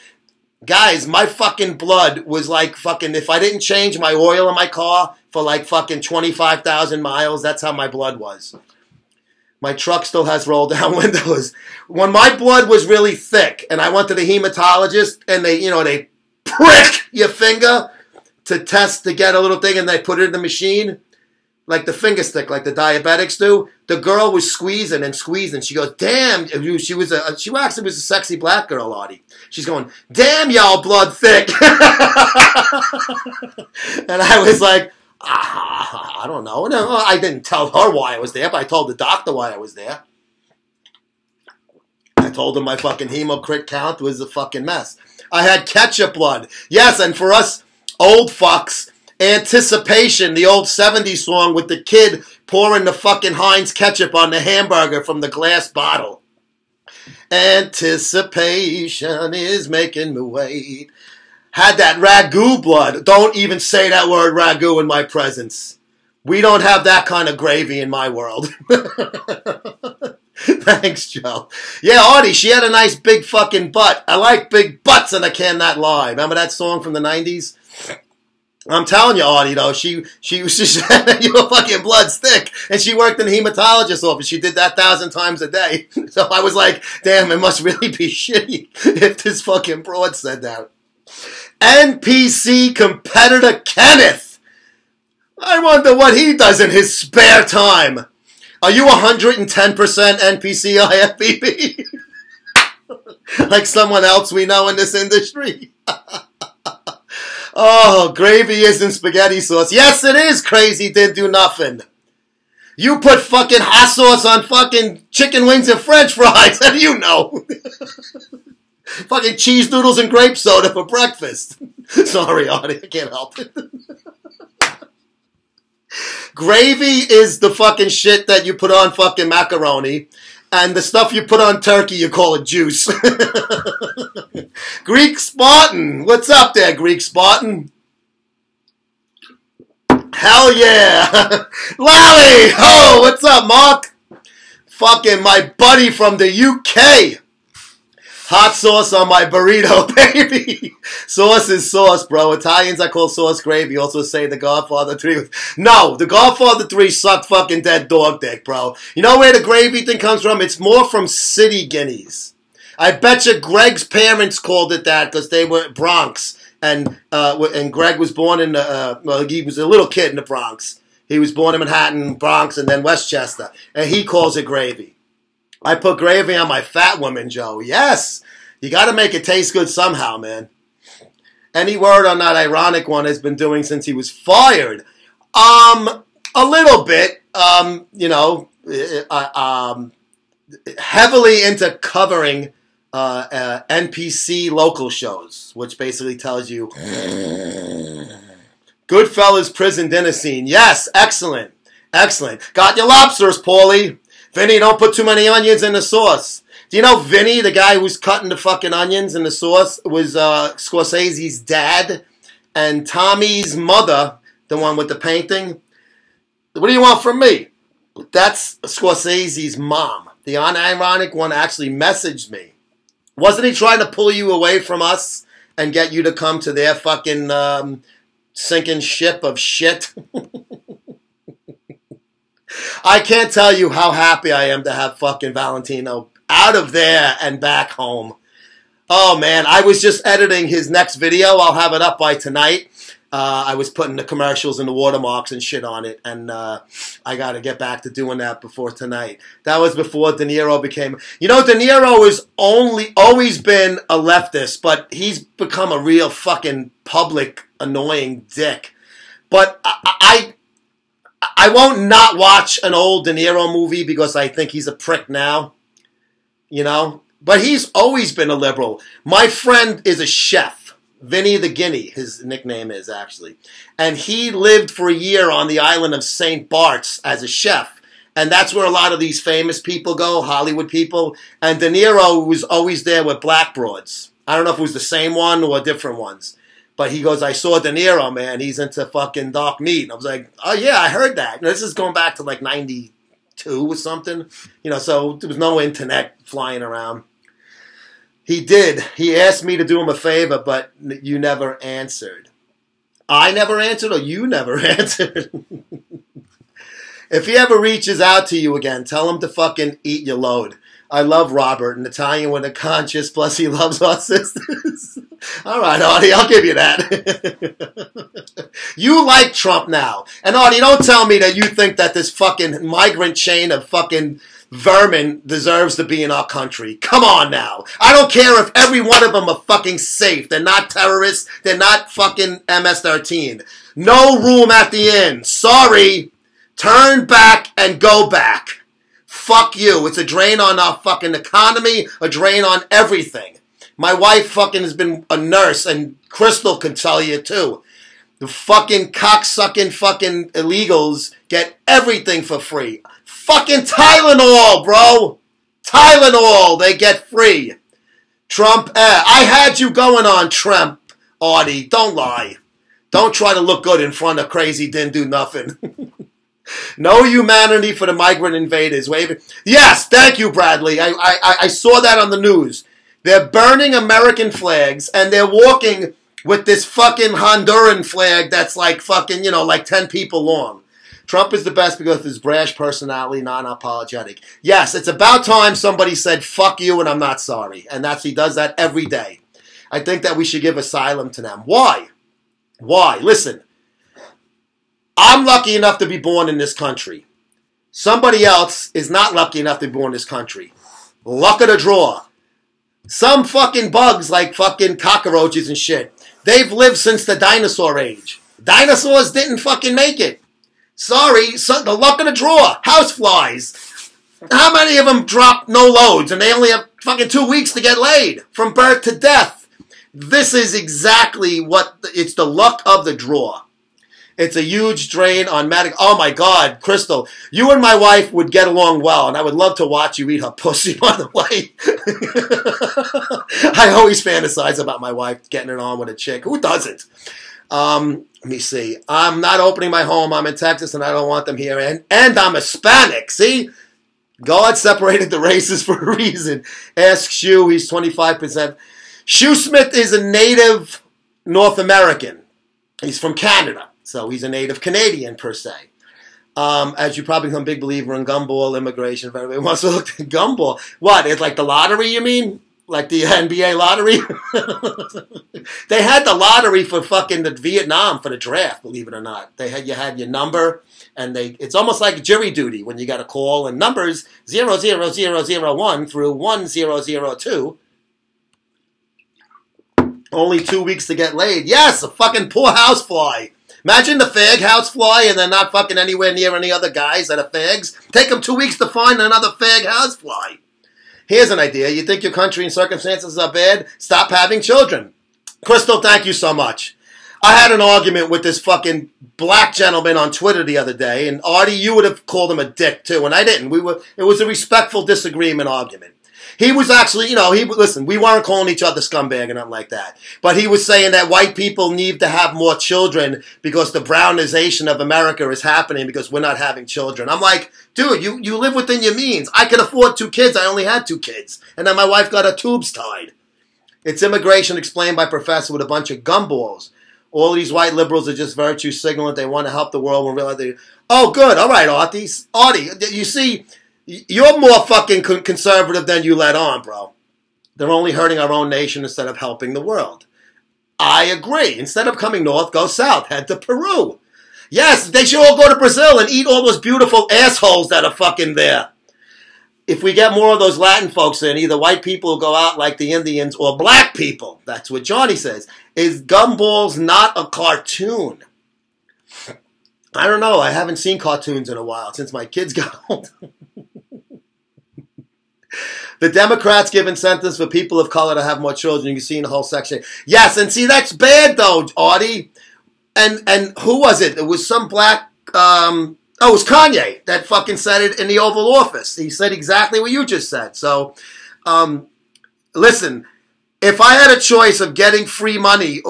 guys, my fucking blood was like fucking, if I didn't change my oil in my car for like fucking 25,000 miles, that's how my blood was. My truck still has roll down windows. When my blood was really thick and I went to the hematologist and they prick your finger to test to get a little thing and they put it in the machine, like the finger stick, like the diabetics do, the girl was squeezing and squeezing. She goes, damn, she actually was a sexy black girl, Audie. She's going, damn, y'all blood thick. And I was like, I don't know. No, I didn't tell her why I was there, but I told the doctor why I was there. I told him my fucking hemocrit count was a fucking mess. I had ketchup blood. Yes, and for us old fucks, Anticipation, the old 70s song with the kid pouring the fucking Heinz ketchup on the hamburger from the glass bottle. Anticipation is making me wait. Had that ragu blood. Don't even say that word ragu in my presence. We don't have that kind of gravy in my world. Thanks, Joe. Yeah, Artie, she had a nice big fucking butt. I like big butts and I cannot lie. Remember that song from the 90s? I'm telling you, Artie, though, she said that you were fucking blood's thick, and she worked in the hematologist's office. She did that 1,000 times a day. So I was like, damn, it must really be shitty if this fucking broad said that. NPC competitor Kenneth. I wonder what he does in his spare time. Are you 110% NPC IFBB? Like someone else we know in this industry? Oh, gravy isn't spaghetti sauce. Yes, it is, crazy did do nothing. You put fucking hot sauce on fucking chicken wings and french fries. How do you know? Fucking cheese noodles and grape soda for breakfast. Sorry, Artie, I can't help it. Gravy is the fucking shit that you put on fucking macaroni. And the stuff you put on turkey, you call it juice. Greek Spartan. What's up there, Greek Spartan? Hell yeah. Lally. Oh, what's up, Mark? Fucking my buddy from the UK. Hot sauce on my burrito, baby. Sauce is sauce, bro. Italians, I call sauce gravy. Also say The Godfather 3. No, The Godfather 3 sucked fucking dead dog dick, bro. You know where the gravy thing comes from? It's more from city guineas. I bet you Greg's parents called it that because they were Bronx. And Greg was born in well, he was a little kid in the Bronx. He was born in Manhattan, Bronx, and then Westchester. And he calls it gravy. I put gravy on my fat woman, Joe. Yes. You got to make it taste good somehow, man. Any word on that ironic one has been doing since he was fired? A little bit. You know, heavily into covering NPC local shows, which basically tells you Goodfellas prison dinner scene. Yes, excellent. Excellent. Got your lobsters, Paulie. Vinny, don't put too many onions in the sauce. Do you know Vinny, the guy who's cutting the fucking onions in the sauce, was Scorsese's dad? And Tommy's mother, the one with the painting? What do you want from me? That's Scorsese's mom. The unironic one actually messaged me. Wasn't he trying to pull you away from us and get you to come to their fucking sinking ship of shit? I can't tell you how happy I am to have fucking Valentino out of there and back home. Oh, man, I was just editing his next video. I'll have it up by tonight. I was putting the commercials and the watermarks and shit on it, and I got to get back to doing that before tonight. That was before De Niro became... You know, De Niro has always been a leftist, but he's become a real fucking public annoying dick. But I won't not watch an old De Niro movie because I think he's a prick now, you know? But he's always been a liberal. My friend is a chef, Vinny the Guinea, his nickname is actually. And he lived for a year on the island of St. Bart's as a chef. And that's where a lot of these famous people go, Hollywood people. And De Niro was always there with black broads. I don't know if it was the same one or different ones. But he goes, I saw De Niro, man. He's into fucking dark meat. And I was like, oh, yeah, I heard that. This is going back to like 92 or something. You know, so there was no internet flying around. He did. He asked me to do him a favor, but you never answered. I never answered or you never answered? If he ever reaches out to you again, tell him to fucking eat your load. I love Robert, an Italian with a conscience, plus he loves our sisters. All right, Artie, I'll give you that. You like Trump now. And Artie, don't tell me that you think that this fucking migrant chain of fucking vermin deserves to be in our country. Come on now. I don't care if every one of them are fucking safe. They're not terrorists. They're not fucking MS-13. No room at the inn. Sorry. Turn back and go back. Fuck you. It's a drain on our fucking economy, a drain on everything. My wife fucking has been a nurse, and Crystal can tell you too. The fucking cocksucking fucking illegals get everything for free. Fucking Tylenol, bro. Tylenol, they get free. Trump, I had you going on Trump, Artie. Don't lie. Don't try to look good in front of crazy didn't do nothing. No humanity for the migrant invaders. Waving. Yes, thank you, Bradley. I saw that on the news. They're burning American flags, and they're walking with this fucking Honduran flag that's like fucking, like 10 people long. Trump is the best because of his brash personality, non-apologetic. Yes, it's about time somebody said, fuck you, and I'm not sorry. And he does that every day. I think that we should give asylum to them. Why? Why? Listen. I'm lucky enough to be born in this country. Somebody else is not lucky enough to be born in this country. Luck of the draw. Some fucking bugs like fucking cockroaches and shit. They've lived since the dinosaur age. Dinosaurs didn't fucking make it. Sorry, the luck of the draw. Houseflies. How many of them drop no loads and they only have fucking 2 weeks to get laid from birth to death? This is exactly it's the luck of the draw. It's a huge drain on medical. Oh my God, Crystal, you and my wife would get along well, and I would love to watch you eat her pussy, by the way. I always fantasize about my wife getting it on with a chick. Who doesn't? Let me see. I'm not opening my home. I'm in Texas, and I don't want them here. And I'm Hispanic. See? God separated the races for a reason. Ask Shu. He's 25%. Shu Smith is a native North American. He's from Canada. So he's a native Canadian, per se. As you probably become a big believer in gumball immigration. If everybody wants to look at gumball. What? It's like the lottery, you mean? Like the NBA lottery? They had the lottery for fucking the Vietnam for the draft, believe it or not. You had your number, and it's almost like jury duty when you got a call, and numbers 00001 through 1002. Only 2 weeks to get laid. Yes, a fucking poor housefly. Imagine the fag housefly and they're not fucking anywhere near any other guys that are fags. Take them 2 weeks to find another fag housefly. Here's an idea. You think your country and circumstances are bad? Stop having children. Crystal, thank you so much. I had an argument with this fucking black gentleman on Twitter the other day, and Artie, you would have called him a dick too, and I didn't. It was a respectful disagreement argument. He was actually, listen, we weren't calling each other scumbag or nothing like that. But he was saying that white people need to have more children because the brownization of America is happening because we're not having children. I'm like, dude, you live within your means. I could afford 2 kids. I only had 2 kids. And then my wife got her tubes tied. It's immigration explained by professor with a bunch of gumballs. All these white liberals are just virtue signaling they want to help the world when realize oh, good. All right, Artie, you see, you're more fucking conservative than you let on, bro. They're only hurting our own nation instead of helping the world. I agree. Instead of coming north, go south. Head to Peru. Yes, they should all go to Brazil and eat all those beautiful assholes that are fucking there. If we get more of those Latin folks in, either white people will go out like the Indians or black people. That's what Johnny says. Is Gumballs not a cartoon? I don't know. I haven't seen cartoons in a while since my kids got old. The Democrats give incentives for people of color to have more children. You can see in the whole section. Yes, and see, that's bad, though, Artie. And who was it? It was some black... it was Kanye that fucking said it in the Oval Office. He said exactly what you just said. So, listen, if I had a choice of getting free money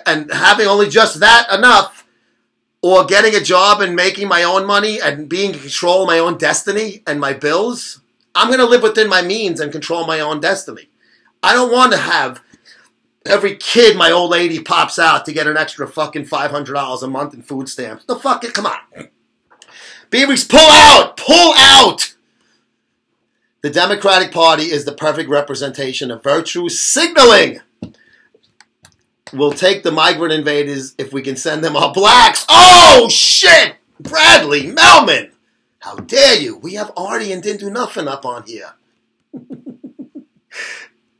and having only just that enough, or getting a job and making my own money and being in control of my own destiny and my bills, I'm going to live within my means and control my own destiny. I don't want to have every kid my old lady pops out to get an extra fucking $500 a month in food stamps. The fuck it, come on. Beavis, pull out! Pull out! The Democratic Party is the perfect representation of virtue signaling. We'll take the migrant invaders if we can send them our blacks. Oh, shit! Bradley, Melman! How dare you? We have Artie and didn't do nothing up on here.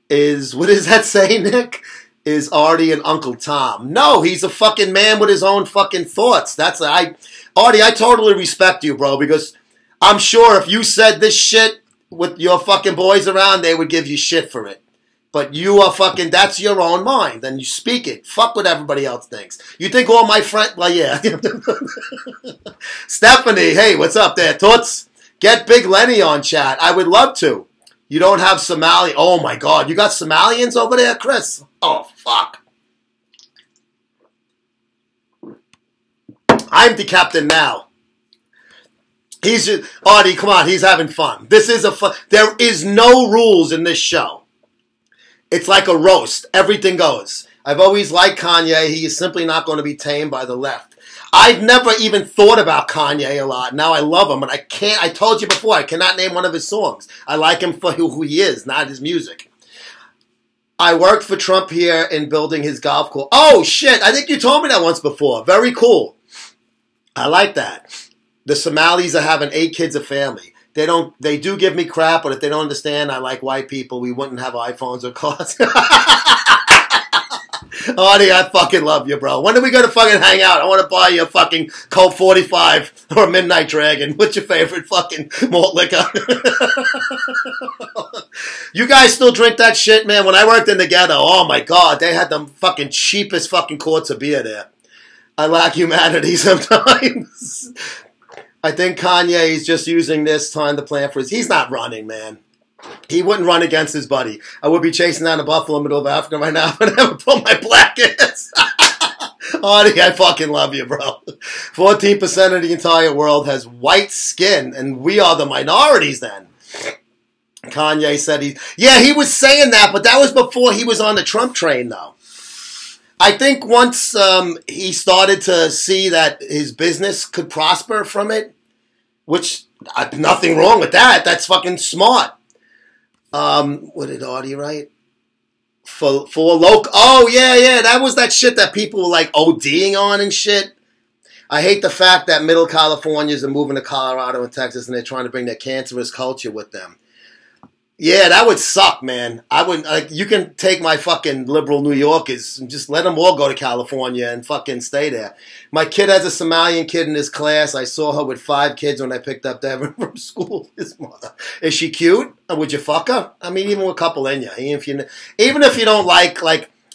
What does that say, Nick? Is Artie and Uncle Tom? No, he's a fucking man with his own fucking thoughts. Artie, I totally respect you, bro, because I'm sure if you said this shit with your fucking boys around, they would give you shit for it. But you are fucking, that's your own mind, and you speak it. Fuck what everybody else thinks. You think all my friends, well, yeah. Stephanie, hey, what's up there, Toots? Get Big Lenny on chat. I would love to. You don't have Somali. Oh, my God. You got Somalians over there, Chris? Oh, fuck. I'm the captain now. He's just, Artie, come on, he's having fun. This is a fun. There is no rules in this show. It's like a roast. Everything goes. I've always liked Kanye. He is simply not going to be tamed by the left. I've never even thought about Kanye a lot. Now I love him, and I can't. I told you before, I cannot name one of his songs. I like him for who he is, not his music. I worked for Trump here in building his golf course. Oh, shit. I think you told me that once before. Very cool. I like that. The Somalis are having 8 kids a family. They do give me crap, but if they don't understand I like white people, we wouldn't have iPhones or cars. Artie, I fucking love you, bro. When are we going to fucking hang out? I want to buy you a fucking Colt 45 or a Midnight Dragon. What's your favorite fucking malt liquor? You guys still drink that shit, man? When I worked in the ghetto, oh my God, they had the fucking cheapest fucking quarts of beer there. I lack humanity sometimes. I think Kanye is just using this time to plan for his... He's not running, man. He wouldn't run against his buddy. I would be chasing down a buffalo in the middle of Africa right now if I never put my blankets. Artie, I fucking love you, bro. 14% of the entire world has white skin, and we are the minorities then. Kanye said he was saying that, but that was before he was on the Trump train, though. I think once he started to see that his business could prosper from it, which, nothing wrong with that. That's fucking smart. What did Artie write? For local. Oh, yeah. That was that shit that people were like ODing on and shit. I hate the fact that middle Californians are moving to Colorado and Texas and they're trying to bring their cancerous culture with them. Yeah, that would suck, man. I wouldn't, like, you can take my fucking liberal New Yorkers and just let them all go to California and fucking stay there. My kid has a Somalian kid in his class. I saw her with 5 kids when I picked up Devin from school. His mother. Is she cute? Or would you fuck her? I mean, even with a couple in you. Even if you don't like,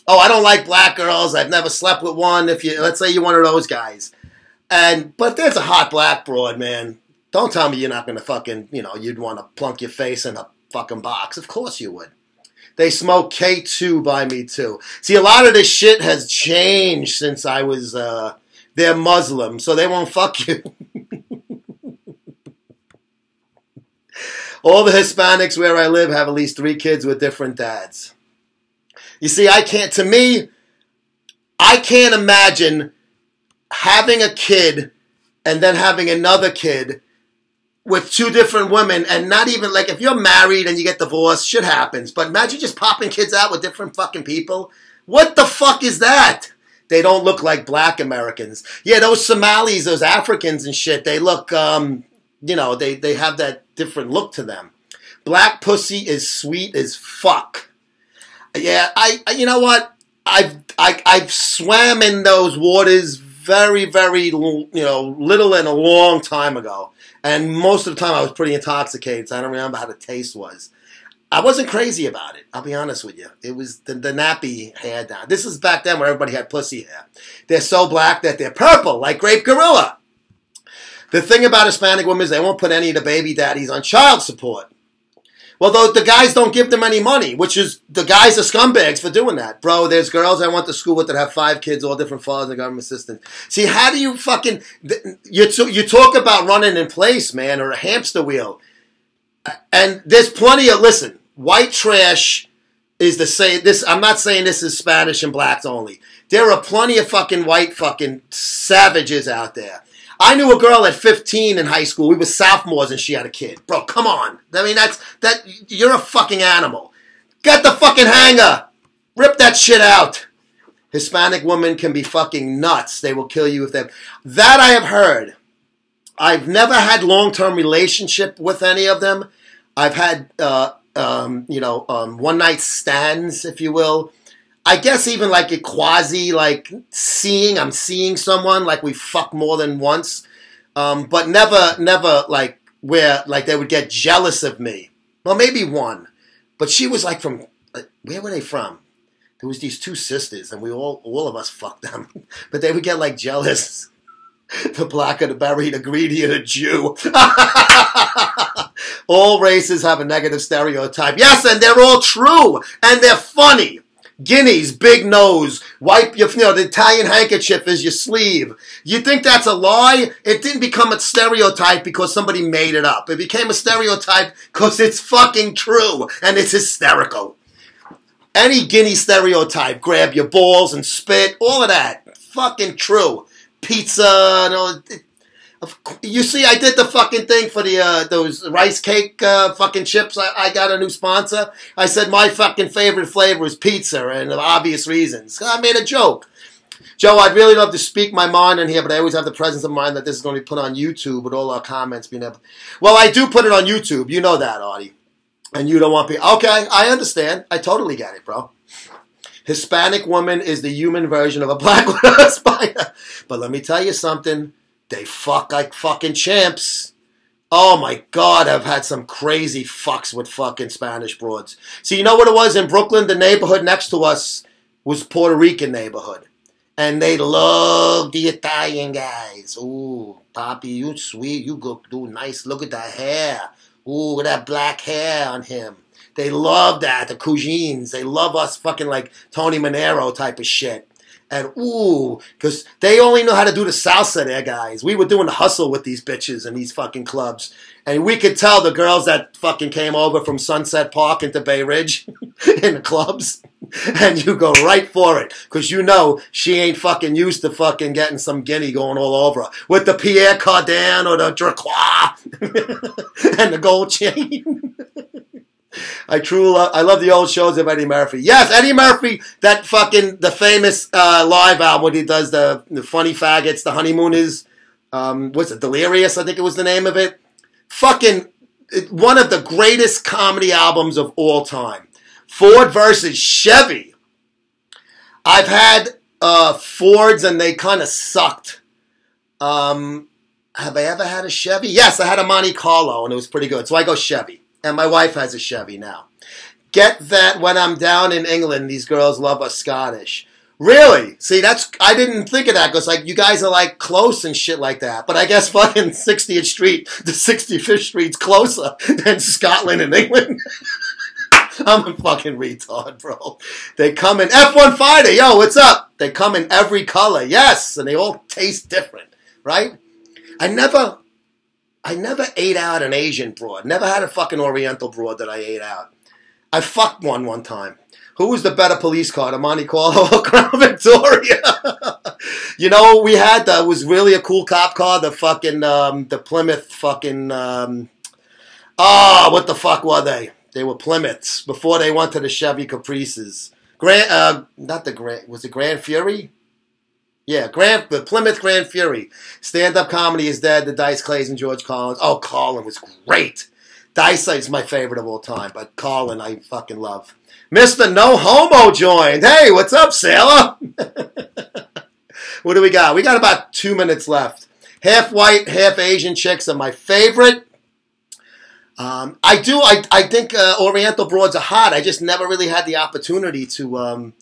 oh, I don't like black girls. I've never slept with one. Let's say you're one of those guys. But there's a hot black broad, man. Don't tell me you're not going to fucking, you'd want to plunk your face in a fucking box. Of course you would. They smoke K2 by me too. See, a lot of this shit has changed since I was, they're Muslim, so they won't fuck you. All the Hispanics where I live have at least 3 kids with different dads. You see, I can't imagine having a kid and then having another kid with 2 different women, and not even, like, if you're married and you get divorced, shit happens. But imagine just popping kids out with different fucking people. What the fuck is that? They don't look like black Americans. Yeah, those Somalis, those Africans and shit, they look, they have that different look to them. Black pussy is sweet as fuck. Yeah, you know what? I've swam in those waters very, very, little and a long time ago. And most of the time I was pretty intoxicated, so I don't remember how the taste was. I wasn't crazy about it, I'll be honest with you. It was the nappy hair down. This is back then when everybody had pussy hair. They're so black that they're purple, like grape gorilla. The thing about Hispanic women is they won't put any of the baby daddies on child support. Well, the guys don't give them any money, which is, the guys are scumbags for doing that. Bro, there's girls I went to school with that have 5 kids, all different fathers and government assistants. See, how do you fucking, you talk about running in place, man, or a hamster wheel. And there's plenty of, listen, white trash is the same, I'm not saying this is Spanish and blacks only. There are plenty of fucking white fucking savages out there. I knew a girl at 15 in high school. We were sophomores and she had a kid. Bro, come on. I mean, you're a fucking animal. Get the fucking hanger. Rip that shit out. Hispanic women can be fucking nuts. They will kill you if they... That I have heard. I've never had long-term relationship with any of them. I've had, one-night stands, if you will. I guess even like a quasi, like I'm seeing someone, like we fuck more than once, but never like where like they would get jealous of me. Well, maybe one, but she was like from, where were they from? There was these 2 sisters, and we all of us fucked them, but they would get like jealous. The blacker, the berry, the greedier, the Jew. All races have a negative stereotype. Yes, and they're all true, and they're funny. Guineas, big nose, wipe your, the Italian handkerchief is your sleeve. You think that's a lie? It didn't become a stereotype because somebody made it up. It became a stereotype because it's fucking true and it's hysterical. Any Guinea stereotype, grab your balls and spit, all of that, fucking true. Pizza, you see, I did the fucking thing for the those rice cake fucking chips. I got a new sponsor. I said my fucking favorite flavor is pizza, and for obvious reasons. I made a joke. Joe, I'd really love to speak my mind in here, but I always have the presence of mind that this is going to be put on YouTube with all our comments being able. Well, I do put it on YouTube. You know that, Artie. And you don't want people. Okay, I understand. I totally get it, bro. Hispanic woman is the human version of a black widow spider. But let me tell you something. They fuck like fucking champs. Oh my God, I've had some crazy fucks with fucking Spanish broads. See, you know what it was in Brooklyn? The neighborhood next to us was Puerto Rican neighborhood. And they love the Italian guys. Ooh, Poppy, you sweet. You go do nice. Look at that hair. Ooh, that black hair on him. They love that. The cuisines. They love us fucking like Tony Manero type of shit. And ooh, because they only know how to do the salsa there, guys. We were doing the hustle with these bitches in these fucking clubs. And we could tell the girls that fucking came over from Sunset Park into Bay Ridge in the clubs. And you go right for it. Because you know she ain't fucking used to fucking getting some guinea going all over her. With the Pierre Cardin or the Dracois. And the gold chain. I love the old shows of Eddie Murphy. Yes, Eddie Murphy, that fucking, the famous live album when he does the Funny Faggots, the Honeymooners, what's it, Delirious, I think it was the name of it. Fucking, one of the greatest comedy albums of all time. Ford versus Chevy. I've had Fords and they kind of sucked. Have I ever had a Chevy? Yes, I had a Monte Carlo and it was pretty good. So I go Chevy. And my wife has a Chevy now. Get that when I'm down in England, these girls love us Scottish. Really? See, I didn't think of that because like you guys are like close and shit like that. But I guess fucking 60th Street to 65th Street's closer than Scotland and England. I'm a fucking retard, bro. They come in F1 Fighter. Yo, what's up? They come in every color. Yes. And they all taste different, right? I never ate out an Asian broad. Never had a fucking Oriental broad that I ate out. I fucked one time. Who was the better police car, the Monte Carlo or Crown Victoria? You know what we had that was really a cool cop car? The fucking, the Plymouth fucking, what the fuck were they? They were Plymouths before they went to the Chevy Caprices. Was it Grand Fury? Yeah, the Plymouth Grand Fury. Stand-up comedy is dead. The Dice Clays and George Collins. Oh, Colin was great. Dice is my favorite of all time, but Colin I fucking love. Mr. No Homo joined. Hey, what's up, sailor? What do we got? We got about 2 minutes left. Half white, half Asian chicks are my favorite. I think Oriental broads are hot. I just never really had the opportunity to...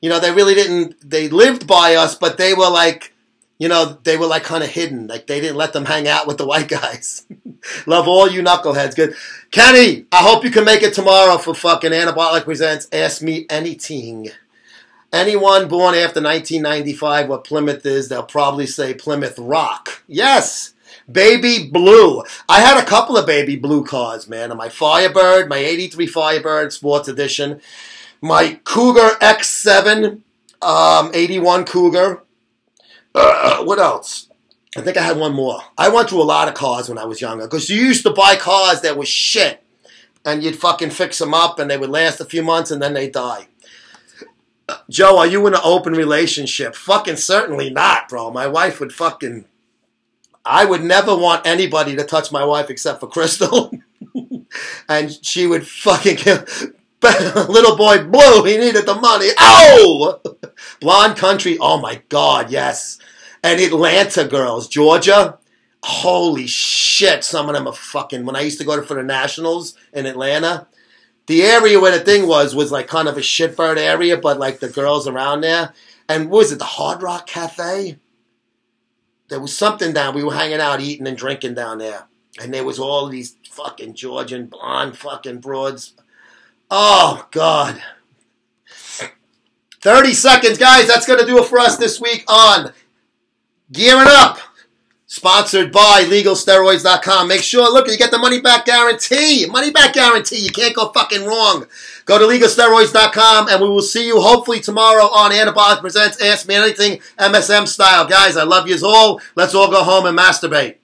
they really didn't, they lived by us, but they were like, they were like kind of hidden. Like they didn't let them hang out with the white guys. Love all you knuckleheads. Good. Kenny, I hope you can make it tomorrow for fucking Anabolic Presents Ask Me Anything. Anyone born after 1995 what Plymouth is, they'll probably say Plymouth Rock. Yes. Baby Blue. I had a couple of Baby Blue cars, man. My Firebird, my 83 Firebird Sports Edition. My Cougar X7, 81 Cougar. What else? I think I had one more. I went through a lot of cars when I was younger because you used to buy cars that was shit and you'd fucking fix them up and they would last a few months and then they die. Joe, are you in an open relationship? Fucking certainly not, bro. My wife would fucking... I would never want anybody to touch my wife except for Crystal. And she would fucking kill... Little boy Blue, he needed the money. Oh! Blonde Country, oh my God, yes. And Atlanta girls, Georgia. Holy shit, some of them are fucking... When I used to go for the Nationals in Atlanta, the area where the thing was like kind of a shitbird area, but like the girls around there. And what was it, the Hard Rock Cafe? There was something down, we were hanging out, eating and drinking down there. And there was all these fucking Georgian blonde fucking broads. Oh, God. 30 seconds, guys. That's going to do it for us this week on Gearing Up. Sponsored by LegalSteroids.com. Make sure, look, you get the money back guarantee. Money back guarantee. You can't go fucking wrong. Go to LegalSteroids.com, and we will see you hopefully tomorrow on Anabolic Presents Ask Me Anything MSM style. Guys, I love yous all. Let's all go home and masturbate.